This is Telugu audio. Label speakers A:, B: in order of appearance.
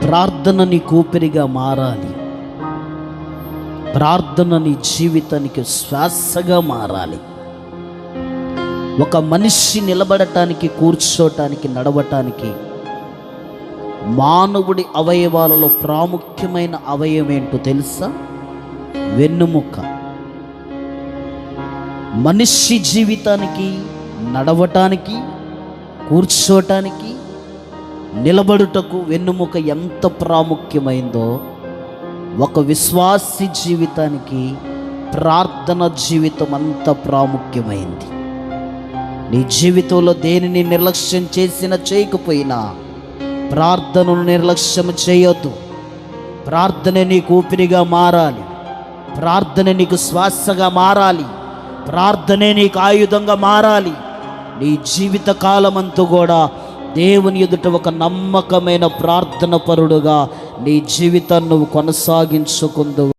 A: ప్రార్థన నీ కూపిరిగా మారాలి. ప్రార్థన నీ జీవితానికి శ్వాసగా మారాలి. ఒక మనిషి నిలబడటానికి, కూర్చోటానికి, నడవటానికి మానవుడి అవయవాలలో ప్రాముఖ్యమైన అవయవం ఏంటో తెలుసా? వెన్నుముక్క. మనిషి జీవితానికి, నడవటానికి, కూర్చోటానికి, నిలబడుటకు వెన్నుముక ఎంత ప్రాముఖ్యమైందో, ఒక విశ్వాసి జీవితానికి ప్రార్థన జీవితం అంత ప్రాముఖ్యమైంది. నీ జీవితంలో దేనిని నిర్లక్ష్యం చేసినా చేయకపోయినా ప్రార్థనను నిర్లక్ష్యం చేయొద్దు. ప్రార్థన నీకు ఊపిరిగా మారాలి. ప్రార్థన నీకు శ్వాసగా మారాలి. ప్రార్థనే నీకు ఆయుధంగా మారాలి. నీ జీవిత కాలమంతా కూడా దేవుని ఎదుట ఒక నమ్మకమైన ప్రార్థన పరుడుగా నీ జీవితాన్ని నువ్వు కొనసాగించుకుందు.